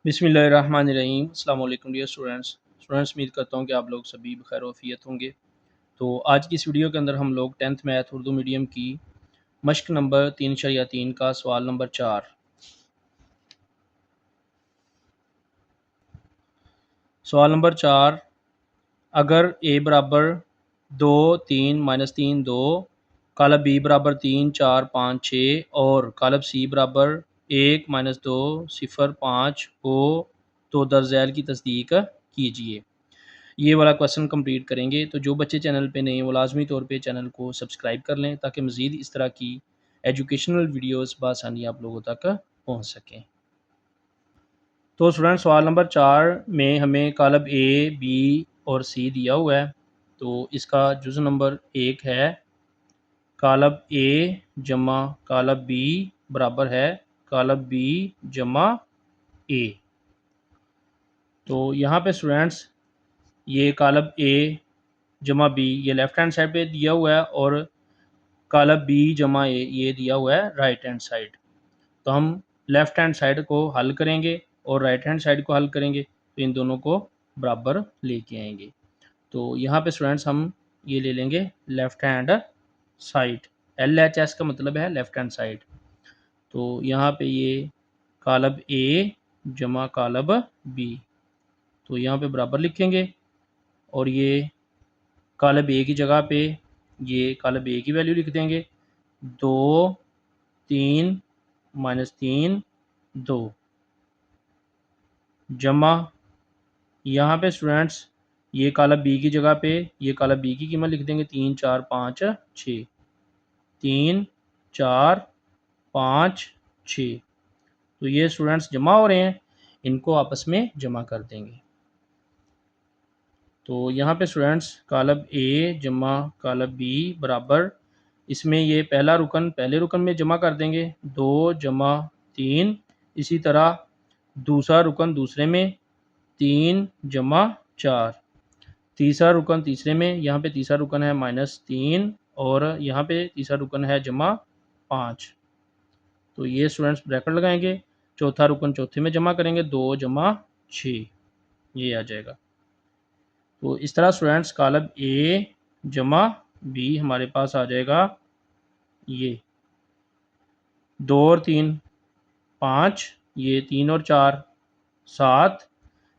बिस्मिल्लाहिर्रहमानिर्रहीम। अस्सलाम वालेकुम डियर स्टूडेंट्स, उम्मीद करता हूँ कि आप लोग सभी बखैर वफ़ियत होंगे। तो आज की इस वीडियो के अंदर हम लोग 10th मैथ उर्दू मीडियम की मश्क नंबर 3/3 का सवाल नंबर 4। सवाल नंबर 4, अगर a बराबर 2 3 -3 2, कालब b बराबर 3 4 5 6 और कालब c बराबर 1 -2 0 5 हो तो दर्ज झैल की तस्दीक कीजिए। ये वाला क्वेश्चन कंप्लीट करेंगे। तो जो बच्चे चैनल पे नए हैं वो लाजमी तौर पे चैनल को सब्सक्राइब कर लें ताकि मज़ीद इस तरह की एजुकेशनल वीडियोस बआसानी आप लोगों तक पहुंच सकें। तो स्टूडेंट, सवाल नंबर 4 में हमें कालब ए, बी और सी दिया हुआ है। तो इसका जुज़ नंबर 1 है कालब ए जमा कालब बी बराबर है कालब बी जमा ए। तो यहाँ पे स्टूडेंट्स ये कालब ए जमा बी ये लेफ़्ट हैंड साइड पे दिया हुआ है और कालब बी जमा ए ये दिया हुआ है राइट हैंड साइड। तो हम लेफ़्ट हैंड साइड को हल करेंगे और राइट हैंड साइड को हल करेंगे, तो इन दोनों को बराबर लेके आएंगे। तो यहाँ पे स्टूडेंट्स हम ये ले लेंगे लेफ़्ट हैंड साइड। LHS का मतलब है लेफ़्ट हैंड साइड। तो यहाँ पे ये कालब ए जमा कालब बी, तो यहाँ पे बराबर लिखेंगे और ये कालब ए की जगह पे ये कालब ए की वैल्यू लिख देंगे 2 3 -3 2 जमा यहाँ पे स्टूडेंट्स ये कालब बी की जगह पे ये कालब बी की कीमत लिख देंगे 3 4 5 6 3 4 5 6। तो ये स्टूडेंट्स जमा हो रहे हैं, इनको आपस में जमा कर देंगे। तो यहाँ पे स्टूडेंट्स कालब ए जमा कालब बी बराबर, इसमें ये पहला रुकन पहले रुकन में जमा कर देंगे 2 जमा 3, इसी तरह दूसरा रुकन दूसरे में 3 जमा 4, तीसरा रुकन तीसरे में, यहाँ पे तीसरा रुकन है -3 और यहाँ पे तीसरा रुकन है जमा 5। तो ये स्टूडेंट्स ब्रैकेट लगाएंगे। चौथा रुकन चौथे में जमा करेंगे 2 जमा 6, ये आ जाएगा। तो इस तरह स्टूडेंट्स कालब ए जमा बी हमारे पास आ जाएगा ये 2 और 3 5, ये 3 और 4 7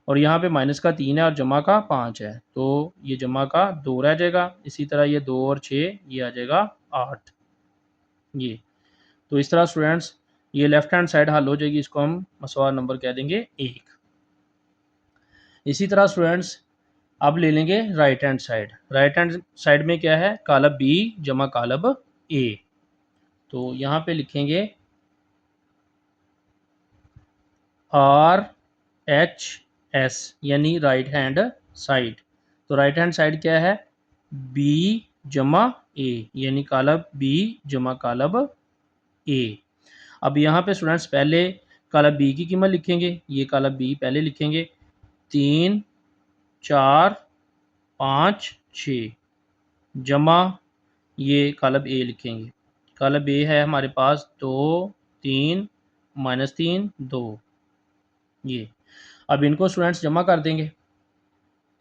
और यहाँ पे माइनस का 3 है और जमा का 5 है, तो ये जमा का 2 रह जाएगा। इसी तरह ये 2 और 6 ये आ जाएगा 8 ये। तो इस तरह स्टूडेंट्स ये लेफ्ट हैंड साइड हल हो जाएगी, इसको हम मसवार नंबर कह देंगे 1। इसी तरह स्टूडेंट्स अब ले लेंगे right hand side. Right hand side में क्या है कालब बी जमा कालब ए। तो यहाँ पे लिखेंगे RHS यानी राइट हैंड साइड। तो राइट हैंड साइड क्या है बी जमा ए यानी कालब बी जमा कालब ए। अब यहाँ पे स्टूडेंट्स पहले कालब बी की कीमत लिखेंगे, ये कालब बी पहले लिखेंगे 3 4 5 6 जमा ये कालब ए लिखेंगे। कालब ए है हमारे पास 2 3 -3 2 ये। अब इनको स्टूडेंट्स जमा कर देंगे।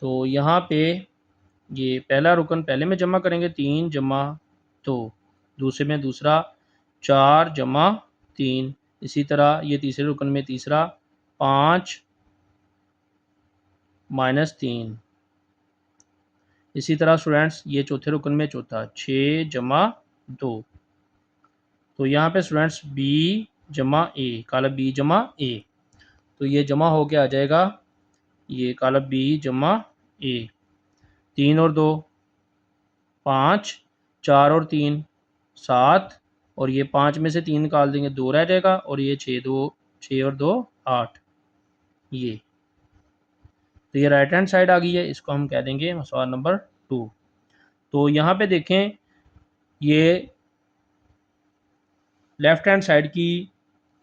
तो यहाँ पे ये पहला रुकन पहले में जमा करेंगे 3 जमा 2, दूसरे में दूसरा 4 जमा 3, इसी तरह ये तीसरे रुकन में तीसरा 5 -3, इसी तरह स्टूडेंट्स ये चौथे रुकन में चौथा 6 जमा 2। तो यहाँ पे स्टूडेंट्स बी जमा ए कालब बी जमा ए, तो ये जमा हो के आ जाएगा ये कालब बी जमा ए 3 और 2 5 4 और 3 7 और ये 5 में से 3 निकाल देंगे 2 रह जाएगा और ये 6 और 2 8 ये। तो ये राइट हैंड साइड आ गई है, इसको हम कह देंगे मसवार नंबर 2। तो यहाँ पे देखें ये लेफ्ट हैंड साइड की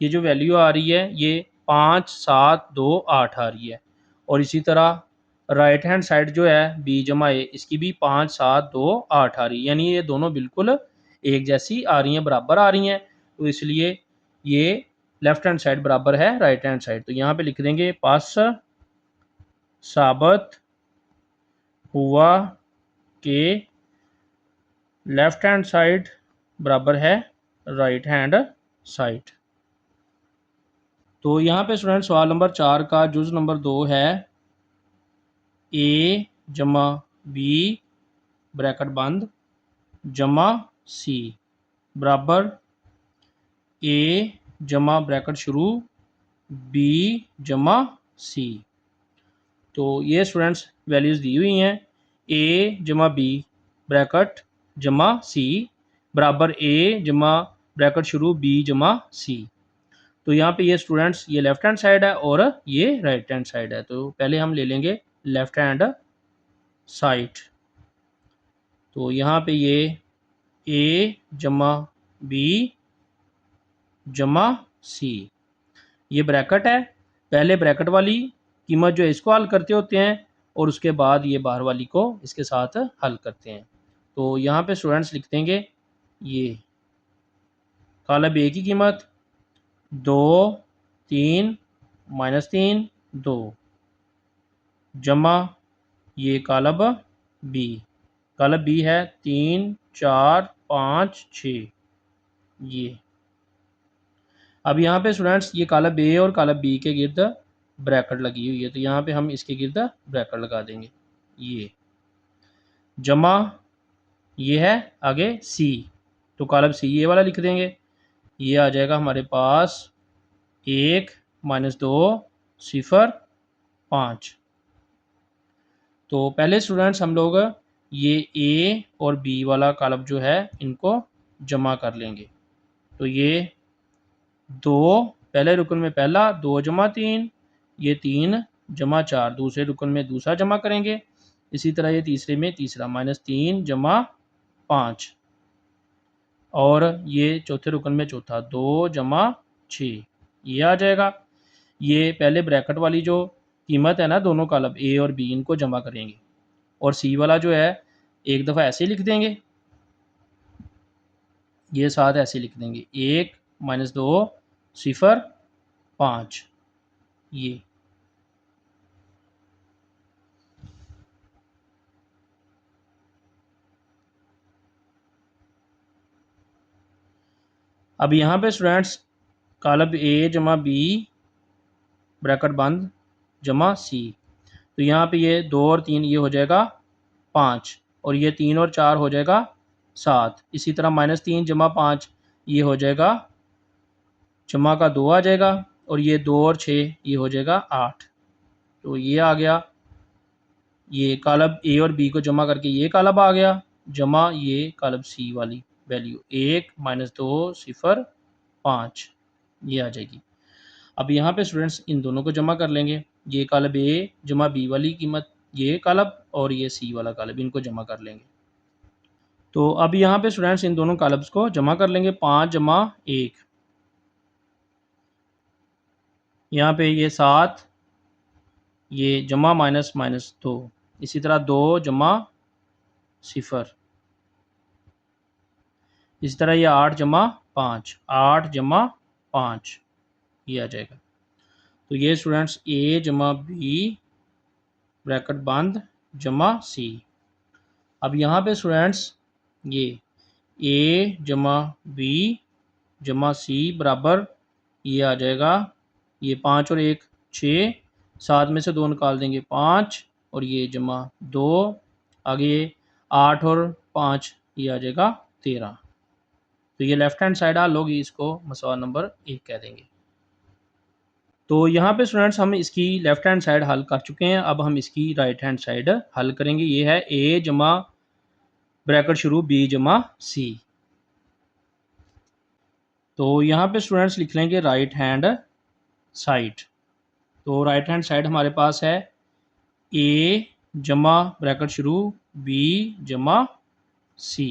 ये जो वैल्यू आ रही है ये 5 7 2 8 आ रही है और इसी तरह राइट हैंड साइड जो है बी जमा ए इसकी भी 5 7 2 8 आ रही है, यानी ये दोनों बिल्कुल एक जैसी आ रही हैं, बराबर आ रही हैं। तो इसलिए ये लेफ्ट हैंड साइड बराबर है राइट हैंड साइड। तो यहाँ पे लिख देंगे पास साबित हुआ कि लेफ्ट हैंड साइड बराबर है राइट हैंड साइड। तो यहाँ पे स्टूडेंट सवाल नंबर 4 का जुज नंबर 2 है ए जमा बी ब्रैकेट बंद जमा सी बराबर ए जमा ब्रैकेट शुरू बी जमा सी। तो ये स्टूडेंट्स वैल्यूज़ दी हुई हैं ए जमा बी ब्रैकेट जमा सी बराबर ए जमा ब्रैकेट शुरू बी जमा सी। तो यहाँ पे ये स्टूडेंट्स ये लेफ्ट हैंड साइड है और ये राइट हैंड साइड है। तो पहले हम ले लेंगे लेफ्ट हैंड साइड। तो यहाँ पे ये ए जमा बी जमा सी ये ब्रैकेट है। पहले ब्रैकेट वाली कीमत जो है इसको हल करते होते हैं और उसके बाद ये बाहर वाली को इसके साथ हल करते हैं। तो यहाँ पे स्टूडेंट्स लिख देंगे ये कॉलम ए की कीमत 2 3 -3 2 जमा ये कॉलम बी है 3 4 5 6 ये। अब यहाँ पे स्टूडेंट्स ये कॉलम ए और कॉलम बी के गिर्द ब्रैकेट लगी हुई है। तो यहाँ पे हम इसके गिर्द ब्रैकेट लगा देंगे ये जमा ये है आगे सी। तो कॉलम सी ये वाला लिख देंगे। ये आ जाएगा हमारे पास 1 -2 0 5। तो पहले स्टूडेंट्स हम लोग ये ए और बी वाला कॉलम जो है इनको जमा कर लेंगे। तो ये 2 पहले रुकन में पहला 2 जमा 3 ये 3 जमा 4 दूसरे रुकन में दूसरा जमा करेंगे। इसी तरह ये तीसरे में तीसरा -3 जमा 5 और ये चौथे रुकन में चौथा 2 जमा 6 ये आ जाएगा। ये पहले ब्रैकेट वाली जो कीमत है ना दोनों कॉलम ए और बी इनको जमा करेंगे और सी वाला जो है एक दफ़ा ऐसे लिख देंगे ये साथ ऐसे लिख देंगे 1 -2 0 5 ये। अब यहाँ पे स्टूडेंट्स कॉलम ए जमा बी ब्रैकेट बंद जमा सी। तो यहाँ पे ये 2 और 3 ये हो जाएगा 5 और ये 3 और 4 हो जाएगा 7। इसी तरह -3 जमा 5 ये हो जाएगा जमा का 2 आ जाएगा और ये 2 और 6 ये हो जाएगा 8। तो ये आ गया ये कॉलम ए और बी को जमा करके ये कॉलम आ गया जमा ये कॉलम सी वाली वैल्यू 1 -2 0 5 ये आ जाएगी। अब यहाँ पे स्टूडेंट्स इन दोनों को जमा कर लेंगे ये कॉलम ए जमा बी वाली कीमत ये कॉलम और ये सी वाला कॉलम इनको जमा कर लेंगे। तो अब यहाँ पे स्टूडेंट्स इन दोनों कॉलम्स को जमा कर लेंगे 5 जमा 1 यहाँ पे ये 7 ये जमा -2 इसी तरह 2 जमा 0 इसी तरह ये 8 जमा 5 8 जमा 5 ये आ जाएगा। तो ये स्टूडेंट्स ए जमा बी ब्रैकेट बंद जमा सी। अब यहाँ पे स्टूडेंट्स ये ए जमा बी जमा सी बराबर ये आ जाएगा ये 5 और 1 6 7 में से 2 निकाल देंगे 5 और ये जमा 2 आगे 8 और 5 ये आ जाएगा 13। तो ये लेफ्ट हैंड साइड हल होगी इसको मसवाल नंबर 1 कह देंगे। तो यहाँ पे स्टूडेंट्स हम इसकी लेफ्ट हैंड साइड हल कर चुके हैं। अब हम इसकी राइट हैंड साइड हल करेंगे। ये है ए जमा ब्रैकेट शुरू बी जमा सी। तो यहाँ पे स्टूडेंट्स लिख लेंगे राइट हैंड साइड। तो राइट हैंड साइड हमारे पास है ए जमा ब्रैकेट शुरू बी जमा सी।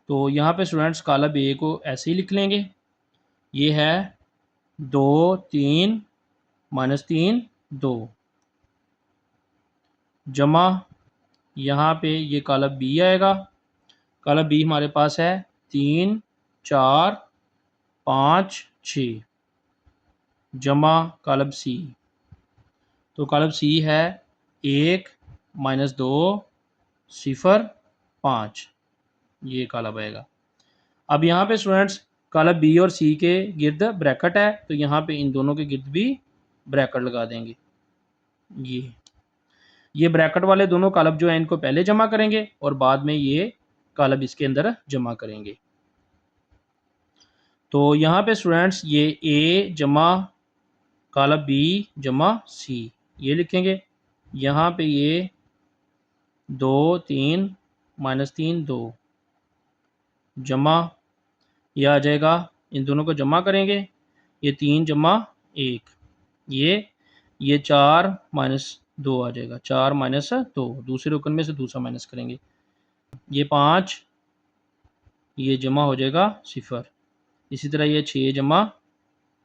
तो यहाँ पे स्टूडेंट्स कॉलम ए को ऐसे ही लिख लेंगे ये है 2 3 -3 2 जमा यहाँ पे ये कॉलम बी आएगा। कॉलम बी हमारे पास है 3 4 5 6 जमा कालब सी। तो कालब सी है 1 - 2 0 5, ये कालब आएगा। अब यहाँ पे स्टूडेंट्स कालब बी और सी के गिर्द ब्रैकेट है, तो यहाँ पे इन दोनों के गिर्द भी ब्रैकेट लगा देंगे। ये ब्रैकेट वाले दोनों कालब जो है इनको पहले जमा करेंगे और बाद में ये कालब इसके अंदर जमा करेंगे। तो यहाँ पे स्टूडेंट्स ये ए जमा कालब बी जमा सी ये लिखेंगे। यहाँ पे ये 2 3 -3 2 जमा, यह आ जाएगा, इन दोनों को जमा करेंगे, ये 3 जमा 1, ये 4 - 2 आ जाएगा, 4 - 2 दूसरे रुकन में से दूसरा माइनस करेंगे, ये 5, ये जमा हो जाएगा 0। इसी तरह ये 6 जमा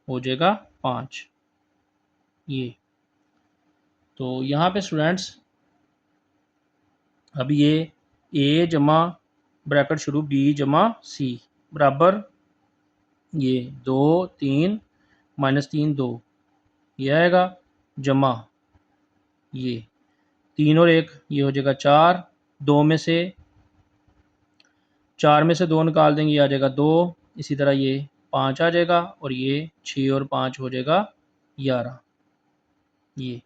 हो जाएगा 5। ये तो यहाँ पे स्टूडेंट्स अब ये ए जमा ब्रैकेट शुरू बी जमा सी बराबर ये 2 3 -3 2 ये आएगा, जमा ये 3 और 1 ये हो जाएगा 4, 4 में से 2 निकाल देंगे, ये आ जाएगा 2। इसी तरह ये 5 आ जाएगा और ये 6 और 5 हो जाएगा 11। ये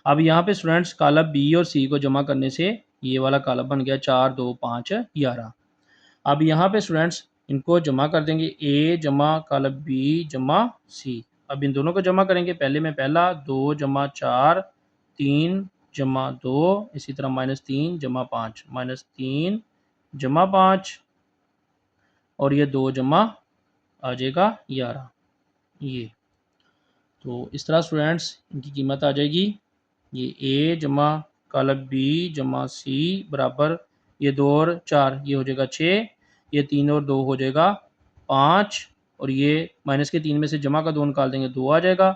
अब यहाँ पे स्टूडेंट्स कालब बी और सी को जमा करने से ये वाला कालब बन गया 4 2 5 11। अब यहाँ पे स्टूडेंट्स इनको जमा कर देंगे, ए जमा कालब बी जमा सी। अब इन दोनों को जमा करेंगे, पहले में पहला 2 जमा 4 3 जमा 2, इसी तरह -3 जमा 5 -3 जमा 5 और ये 2 जमा आ जाएगा 11। ये तो इस तरह स्टूडेंट्स इनकी कीमत आ जाएगी, ये ए जमा कालब बी जमा सी बराबर ये 2 और 4 ये हो जाएगा 6, ये 3 और 2 हो जाएगा 5 और ये माइनस के 3 में से जमा का 2 निकाल देंगे 2 आ जाएगा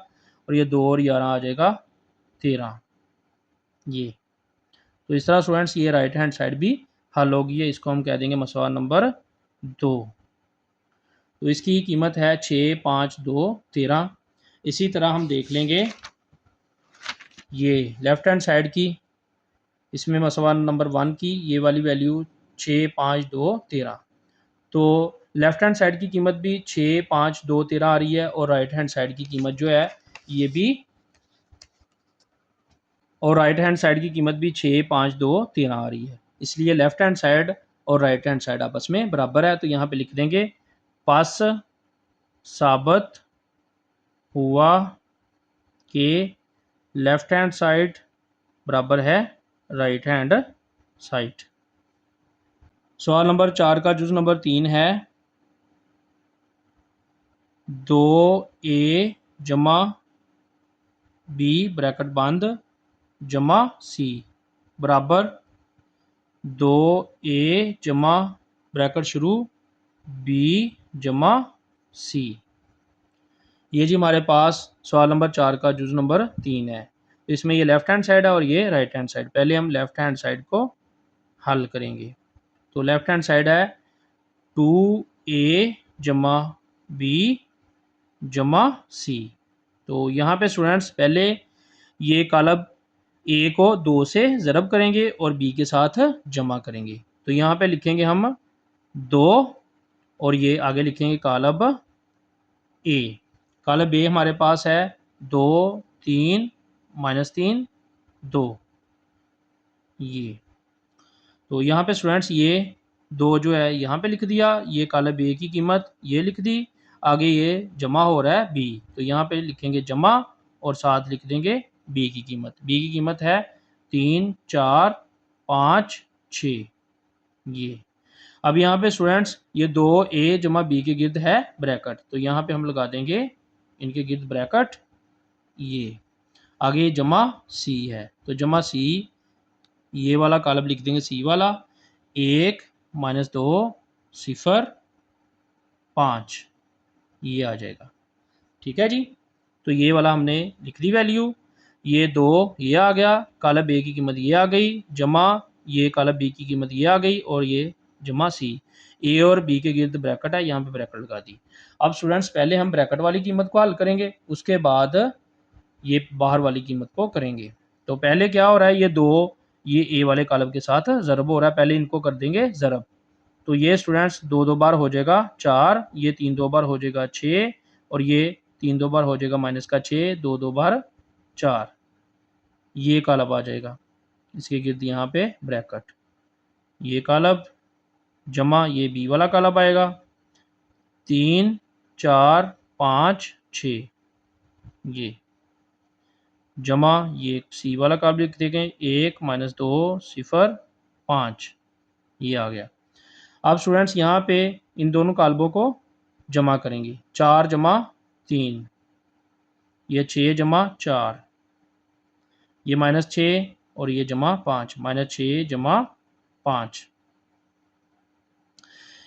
और ये 2 और 11 आ जाएगा 13। ये तो इस तरह स्टूडेंट्स ये राइट हैंड साइड भी हल होगी है, इसको हम कह देंगे मसवाल नंबर 2। तो इसकी कीमत है 6 5 2 13। इसी तरह हम देख लेंगे ये लेफ्ट हैंड साइड की, इसमें मसवाल नंबर 1 की ये वाली वैल्यू 6 5 2 13। तो लेफ्ट हैंड साइड की कीमत भी 6 5 2 13 आ रही है और राइट हैंड साइड की कीमत जो है ये भी, और राइट हैंड साइड की कीमत भी 6 5 2 13 आ रही है। इसलिए लेफ्ट हैंड साइड और राइट हैंड साइड आपस में बराबर है। तो यहाँ पे लिख देंगे पास साबित हुआ कि लेफ्ट हैंड साइड बराबर है राइट हैंड साइड। सवाल नंबर 4 का जुज नंबर 3 है 2a जमा बी ब्रैकेट बंद जमा सी बराबर 2a जमा ब्रैकेट शुरू बी जमा सी। ये जी हमारे पास सवाल नंबर 4 का जुज नंबर 3 है। इसमें ये लेफ्ट हैंड साइड है और ये राइट हैंड साइड। पहले हम लेफ्ट हैंड साइड को हल करेंगे। तो लेफ्ट हैंड साइड है 2a जमा बी जमा सी। तो यहाँ पे स्टूडेंट्स पहले ये कालब ए को 2 से ज़रब करेंगे और बी के साथ जमा करेंगे। तो यहाँ पे लिखेंगे हम 2 और ये आगे लिखेंगे कालब ए। कालब ए हमारे पास है 2 3 -3 2। ये तो यहाँ पे स्टूडेंट्स ये 2 जो है यहाँ पे लिख दिया, ये कालब ए की कीमत ये लिख दी, आगे ये जमा हो रहा है बी, तो यहाँ पे लिखेंगे जमा और साथ लिख देंगे बी की कीमत। बी की कीमत है 3 4 5 6। ये अब यहाँ पे स्टूडेंट्स ये 2a जमा बी के गिर्द है ब्रैकेट, तो यहाँ पे हम लगा देंगे इनके गिर्द ब्रैकेट। ये आगे जमा सी है, तो जमा सी ये वाला कालब लिख देंगे सी वाला 1 -2 0 5 ये आ जाएगा। ठीक है जी, तो ये वाला हमने लिख दी वैल्यू। ये 2 ये आ गया, कालब ए की कीमत ये आ गई, जमा ये कालब बी की कीमत ये आ गई और ये जमा सी। ए और बी के गिर्द ब्रैकेट है, यहाँ पे ब्रैकेट लगा दी। अब स्टूडेंट्स पहले हम ब्रैकेट वाली कीमत को हल करेंगे, उसके बाद ये बाहर वाली कीमत को करेंगे। तो पहले क्या हो रहा है, ये दो ये ए वाले कॉलम के साथ ज़रब हो रहा है, पहले इनको कर देंगे ज़रब। तो ये स्टूडेंट्स दो दो बार हो जाएगा 4, ये 3 दो बार हो जाएगा 6, और ये 3 दो बार हो जाएगा माइनस का 6, 2 दो बार 4, ये कालब आ जाएगा, इसके गिर्द यहाँ पे ब्रैकेट, ये कालब जमा ये बी वाला कालब आएगा, 3 4 5 6, ये जमा ये सी वाला कालब लिख देंगे 1 माइनस 2 0 5, ये आ गया। अब स्टूडेंट्स यहाँ पे इन दोनों कालबों को जमा करेंगे, 4 जमा 3, ये 6 जमा 4, ये माइनस 6 और ये जमा 5, माइनस 6 जमा 5।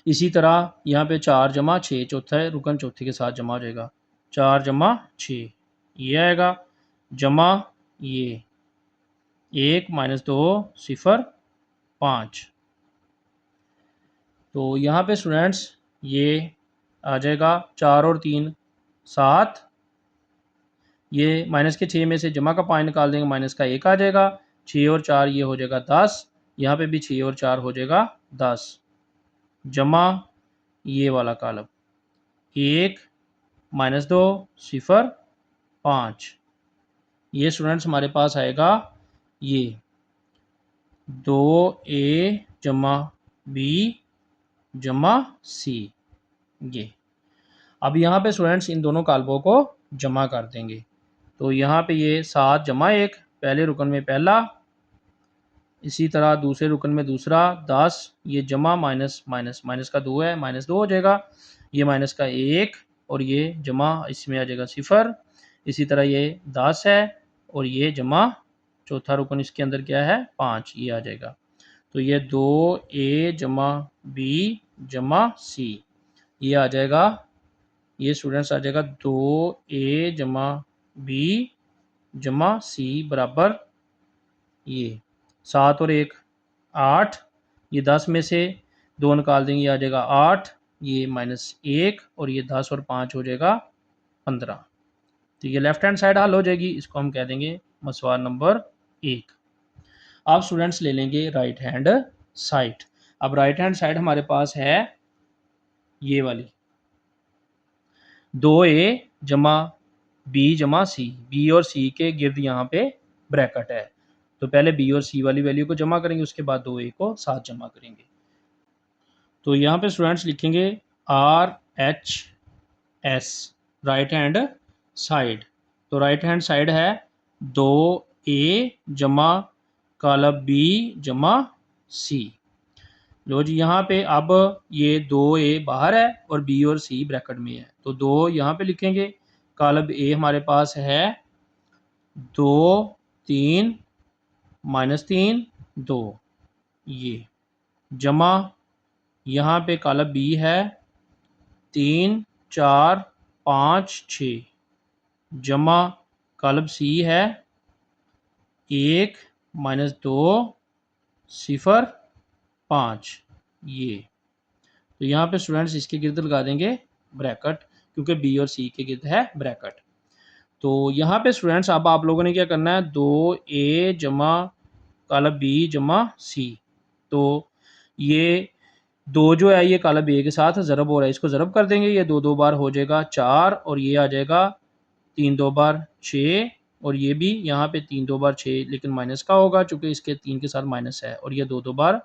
इसी तरह यहाँ पे 4 जमा 6, चौथा है रुकन चौथे के साथ जमा हो जाएगा, 4 जमा 6, ये आएगा, जमा ये 1 माइनस 2 0 5। तो यहाँ पे स्टूडेंट्स ये आ जाएगा 4 और 3 7, ये माइनस के 6 में से जमा का 5 निकाल देंगे, माइनस का 1 आ जाएगा, 6 और 4 ये हो जाएगा 10, यहाँ पे भी 6 और 4 हो जाएगा 10, जमा ये वाला कॉलम 1 माइनस 2 0 5, ये स्टूडेंट्स हमारे पास आएगा ये 2a जमा बी जमा सी, ये। अब यहाँ पे स्टूडेंट्स इन दोनों कालबों को जमा कर देंगे, तो यहाँ पे ये 7 जमा 1, पहले रुकन में पहला, इसी तरह दूसरे रुकन में दूसरा 10, ये जमा माइनस माइनस माइनस का 2 है, माइनस 2 हो जाएगा, ये माइनस का 1 और ये जमा इसमें आ जाएगा 0, इसी तरह ये 10 है और ये जमा चौथा रुकन इसके अंदर क्या है 5, ये आ जाएगा। तो ये 2a जमा बी जमा सी, ये आ जाएगा, ये स्टूडेंट्स आ जाएगा 2a जमा बी जमा सी बराबर ये 7 और 1 8, ये 10 में से 2 निकाल देंगे, ये आ जाएगा 8, ये माइनस 1 और ये 10 और 5 हो जाएगा 15। तो ये लेफ्ट हैंड साइड हल हो जाएगी, इसको हम कह देंगे मसवार नंबर 1। अब स्टूडेंट्स ले लेंगे राइट हैंड साइड। अब राइट हैंड साइड हमारे पास है ये वाली 2a जमा बी जमा सी, बी और सी के गिर्द यहाँ पे ब्रैकेट है, तो पहले बी और सी वाली वैल्यू को जमा करेंगे, उसके बाद 2a को साथ जमा करेंगे। तो यहाँ पे स्टूडेंट्स लिखेंगे R H S right hand side, तो राइट हैंड साइड है 2a जमा कॉलम बी जमा सी। लो जी, यहाँ पे अब ये 2a बाहर है और b और c ब्रैकेट में है, तो 2 यहाँ पे लिखेंगे, कॉलम a हमारे पास है 2 3 माइनस 3 2, ये जमा यहाँ पे कॉलम b है 3 4 5 6, जमा कॉलम c है 1 माइनस 2 0 5, ये। तो यहाँ पे स्टूडेंट्स इसके गिर्द लगा देंगे ब्रैकेट, क्योंकि बी और सी के गिर्द है ब्रैकेट। तो यहाँ पे स्टूडेंट्स अब आप लोगों ने क्या करना है, 2a जमा कॉलम बी जमा सी, तो ये 2 जो है ये कॉलम ए के साथ ज़रब हो रहा है, इसको ज़रब कर देंगे, ये 2 2 बार हो जाएगा 4 और ये आ जाएगा 3 2 बार 6, और ये भी यहाँ पे 3 2 बार 6 लेकिन माइनस का होगा चूँकि इसके 3 के साथ माइनस है, और ये 2 2 बार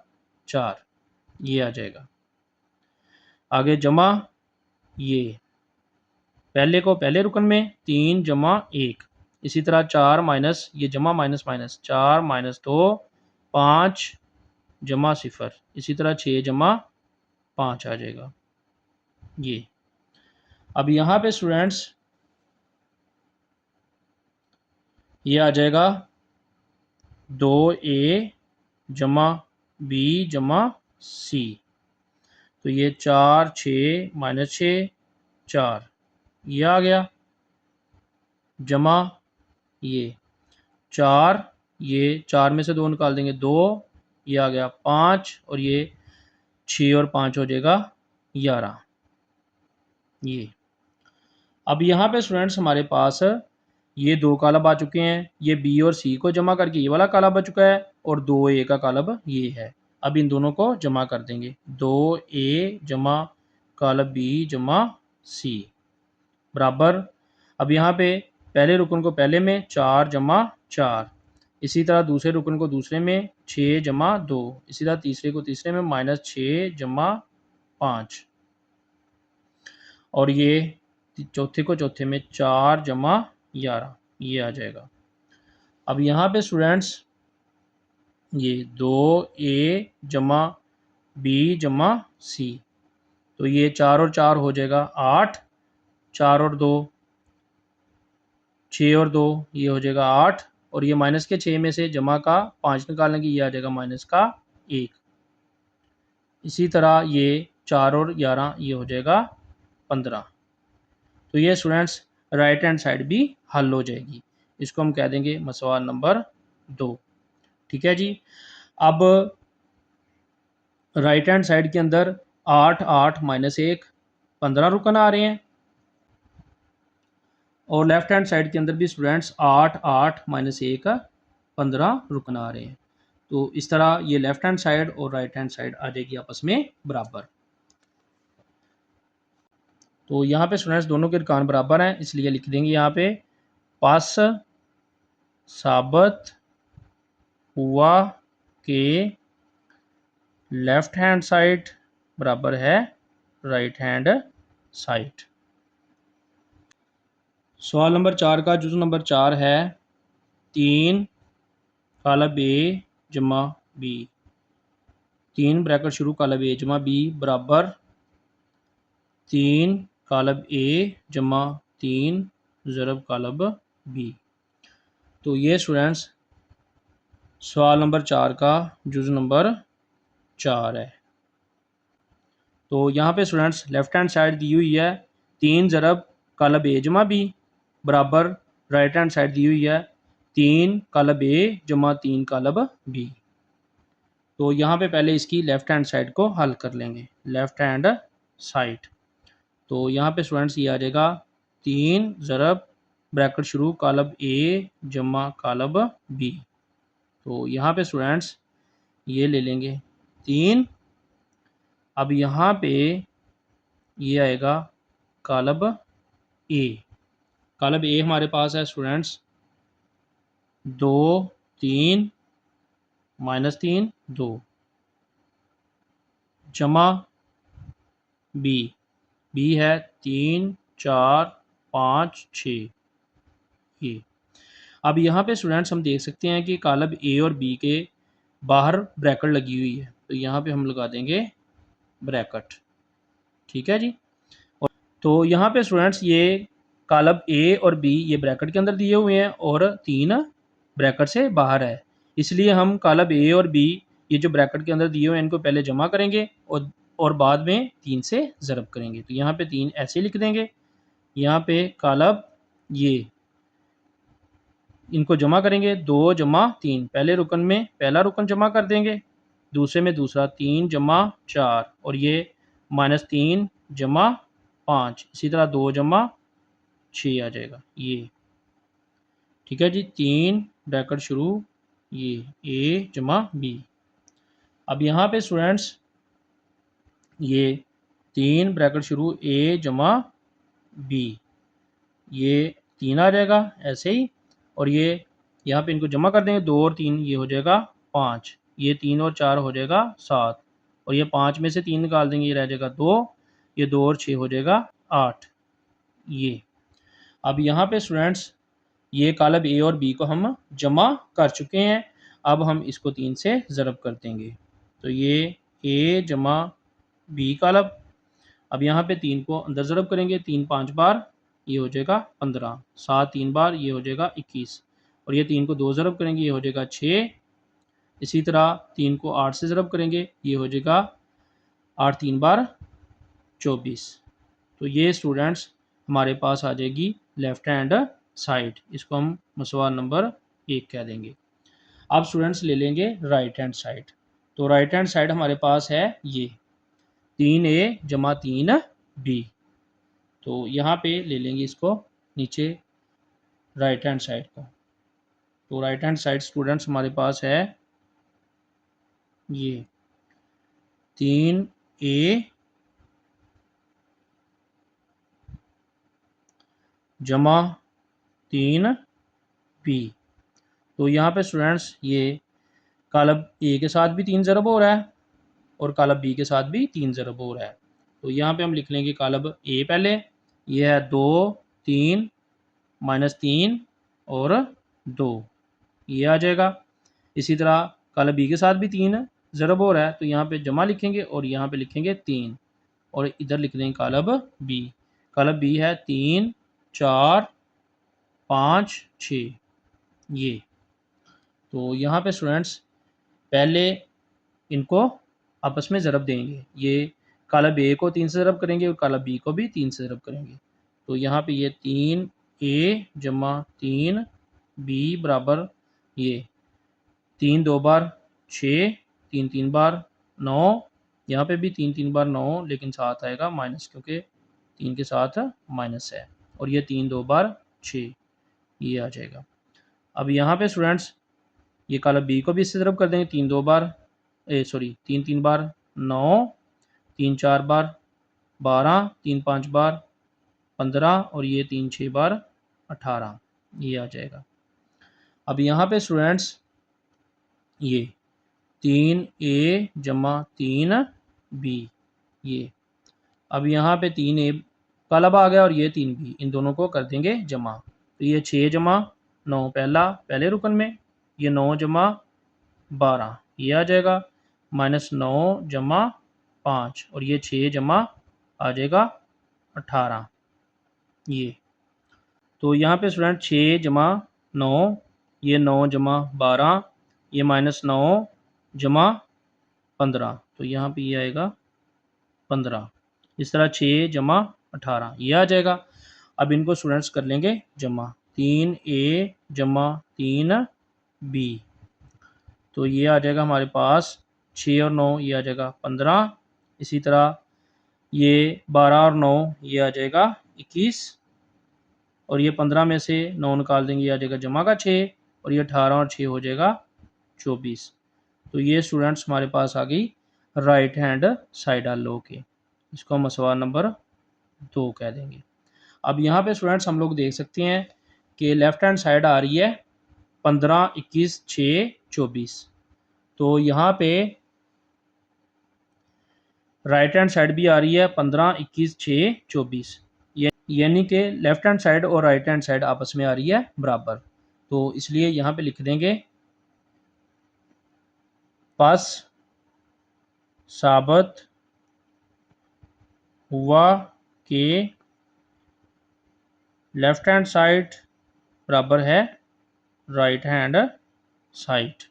4, ये आ जाएगा। आगे जमा ये पहले को पहले रुकन में 3 जमा 1, इसी तरह 4 माइनस ये जमा माइनस माइनस 4 माइनस 2 5 जमा 0, इसी तरह 6 जमा 5 आ जाएगा, ये। अब यहाँ पे स्टूडेंट्स ये आ जाएगा 2a जमा बी जमा सी, तो ये 4 6 माइनस 6 4, ये आ गया, जमा ये 4, ये 4 में से 2 निकाल देंगे 2, ये आ गया 5 और ये 6 और 5 हो जाएगा 11। ये अब यहाँ पे स्टूडेंट्स हमारे पास ये 2 कालब आ चुके हैं, ये बी और सी को जमा करके ये वाला कालब आ चुका है और 2a का कालब ये है। अब इन दोनों को जमा कर देंगे, 2a जमा कालब बी जमा सी बराबर। अब यहाँ पे पहले रुकन को पहले में 4 जमा 4, इसी तरह दूसरे रुकन को दूसरे में 6 जमा 2, इसी तरह तीसरे को तीसरे में -6 जमा 5 और ये चौथे को चौथे में 4 जमा 11 ये आ जाएगा। अब यहाँ पे स्टूडेंट्स ये 2a जमा बी जमा सी, तो ये 4 और 4 हो जाएगा 8, 4 और 2 6 और 2 ये हो जाएगा 8 और ये माइनस के 6 में से जमा का 5 निकालने की ये आ जाएगा माइनस का 1। इसी तरह ये 4 और 11 ये हो जाएगा 15। तो ये स्टूडेंट्स राइट हैंड साइड भी हल हो जाएगी। इसको हम कह देंगे मसवाल नंबर 2। ठीक है जी। अब राइट हैंड साइड के अंदर 8 8 -1 15 रुकन आ रहे हैं और लेफ्ट हैंड साइड के अंदर भी स्टूडेंट्स 8 8 -1 15 रुकन आ रहे हैं। तो इस तरह ये लेफ्ट हैंड साइड और राइट हैंड साइड आ जाएगी आपस में बराबर। तो यहाँ पे स्टूडेंट्स दोनों के अरकान बराबर हैं, इसलिए लिख देंगे यहाँ पे पास साबित हुआ कि लेफ्ट हैंड साइड बराबर है राइट हैंड साइड। सवाल नंबर 4 का जुज़ नंबर 4 है 3 कालब ए जमा बी, 3 ब्रैकेट शुरू कालब ए जमा बी बराबर 3 कालब ए जमा 3 ज़रब कालब बी। तो ये स्टूडेंट्स सवाल नंबर 4 का जुज़ नंबर 4 है। तो यहाँ पे स्टूडेंट्स लेफ्ट हैंड साइड दी हुई है 3 ज़रब कालब ए जमा बी बराबर राइट हैंड साइड दी हुई है 3 कालब ए जमा 3 कालब बी। तो यहाँ पे पहले इसकी लेफ्ट हैंड साइड को हल कर लेंगे, लेफ्ट हैंड साइड। तो यहाँ पे स्टूडेंट्स ये आ जाएगा 3 ज़रब ब्रैकेट शुरू कालब ए जमा कालब बी। तो यहाँ पे स्टूडेंट्स ये ले लेंगे 3। अब यहाँ पे ये आएगा कालब ए, कालब ए हमारे पास है स्टूडेंट्स 2 3 -3 2 जमा बी, बी है 3 4 5 6 ये। अब यहाँ पे स्टूडेंट्स हम देख सकते हैं कि कालब ए और बी के बाहर ब्रैकेट लगी हुई है, तो यहाँ पे हम लगा देंगे ब्रैकेट। ठीक है जी। और तो यहाँ पे स्टूडेंट्स ये कालब ए और बी ये ब्रैकेट के अंदर दिए हुए हैं और 3 ब्रैकेट से बाहर है, इसलिए हम कालब ए और बी ये जो ब्रैकेट के अंदर दिए हुए हैं इनको पहले जमा करेंगे और बाद में 3 से ज़रब करेंगे। तो यहाँ पे 3 ऐसे लिख देंगे, यहाँ पे कालब ये इनको जमा करेंगे 2 जमा 3, पहले रुकन में पहला रुकन जमा कर देंगे, दूसरे में दूसरा 3 जमा 4 और ये -3 जमा 5, इसी तरह 2 जमा 6 आ जाएगा ये। ठीक है जी। 3 ब्रैकेट शुरू ये ए जमा बी। अब यहाँ पे स्टूडेंट्स ये 3 ब्रैकेट शुरू ए जमा बी, ये 3 आ जाएगा ऐसे ही और ये यहाँ पे इनको जमा कर देंगे 2 और 3 ये हो जाएगा 5, ये 3 और 4 हो जाएगा 7 और ये 5 में से 3 निकाल देंगे ये रह जाएगा 2, ये 2 और 6 हो जाएगा 8 ये। अब यहाँ पे स्टूडेंट्स ये कालब ए और बी को हम जमा कर चुके हैं, अब हम इसको 3 से ज़रब कर देंगे, तो ये ए जमा बी कालब। अब यहाँ पे 3 को अंदर ज़रब करेंगे, 3 5 बार ये हो जाएगा 15, 7 3 बार ये हो जाएगा 21 और ये 3 को 2 ज़रब करेंगे ये हो जाएगा 6, इसी तरह 3 को 8 से ज़रब करेंगे ये हो जाएगा 8 3 बार 24। तो ये स्टूडेंट्स हमारे पास आ जाएगी लेफ्ट हैंड साइड, इसको हम मसवाल नंबर 1 कह देंगे। अब स्टूडेंट्स ले लेंगे राइट हैंड साइड। तो राइट हैंड साइड हमारे पास है ये 3A जमा 3B। तो यहाँ पे ले लेंगे इसको नीचे राइट हैंड साइड को। तो राइट हैंड साइड स्टूडेंट्स हमारे पास है ये 3A जमा 3B। तो यहाँ पे स्टूडेंट्स ये कॉलम ए के साथ भी 3 ज़रब हो रहा है और कॉलम बी के साथ भी 3 ज़रब हो रहा है। तो यहाँ पे हम लिख लेंगे कॉलम ए पहले, ये है 2 3 -3 और 2, ये आ जाएगा। इसी तरह कॉलम बी के साथ भी 3 ज़रब हो रहा है, तो यहाँ पे जमा लिखेंगे और यहाँ पे लिखेंगे 3 और इधर लिख देंगे कॉलम बी। कॉलम बी है 3 4 5 6, ये। तो यहाँ पे स्टूडेंट्स पहले इनको आपस में ज़रब देंगे, ये कॉलम ए को 3 से ज़रब करेंगे और कॉलम बी को भी 3 से ज़रब करेंगे। तो यहाँ पे ये 3A जमा 3B बराबर ये 3 2 बार 6, 3 3 बार 9, यहाँ पे भी 3 3 बार 9, लेकिन साथ आएगा माइनस क्योंकि 3 के साथ माइनस है, और ये 3 2 बार 6, ये आ जाएगा। अब यहाँ पे स्टूडेंट्स ये कॉलम बी को भी इससे ज़रब कर देंगे, 3 2 बार 3 3 बार 9, 3 4 बार 12, 3 5 बार 15 और ये 3 6 बार 18, ये आ जाएगा। अब यहाँ पे स्टूडेंट्स ये 3A जमा 3B, ये। अब यहाँ पे 3A कॉलम आ गया और ये 3B, इन दोनों को कर देंगे जमा। तो ये 6 जमा 9 पहले रुकन में, ये 9 जमा 12, ये आ जाएगा, -9 जमा 5 और ये 6 जमा आ जाएगा 18, ये। तो यहाँ पे स्टूडेंट 6 जमा 9, ये 9 जमा 12, ये -9 जमा 15, तो यहाँ पे ये आएगा 15। इस तरह 6 जमा 18, ये आ जाएगा। अब इनको स्टूडेंट्स कर लेंगे जमा, 3A जमा 3B। तो ये आ जाएगा हमारे पास 6 और 9, ये आ जाएगा 15। इसी तरह ये 12 और 9, ये आ जाएगा 21 और ये 15 में से 9 निकाल देंगे, ये आ जाएगा जमा का 6 और ये 18 और 6 हो जाएगा 24। तो ये स्टूडेंट्स हमारे पास आ गई राइट हैंड साइड लॉ के, इसको हम सवाल नंबर 2 कह देंगे। अब यहाँ पे स्टूडेंट्स हम लोग देख सकते हैं कि लेफ्ट हैंड साइड आ रही है 15 21 6 24, तो यहाँ पे राइट हैंड साइड भी आ रही है 15 21 6 24, यानी कि लेफ्ट हैंड साइड और राइट हैंड साइड आपस में आ रही है बराबर। तो इसलिए यहाँ पे लिख देंगे पास साबित हुआ कि लेफ्ट हैंड साइड बराबर है राइट हैंड साइड।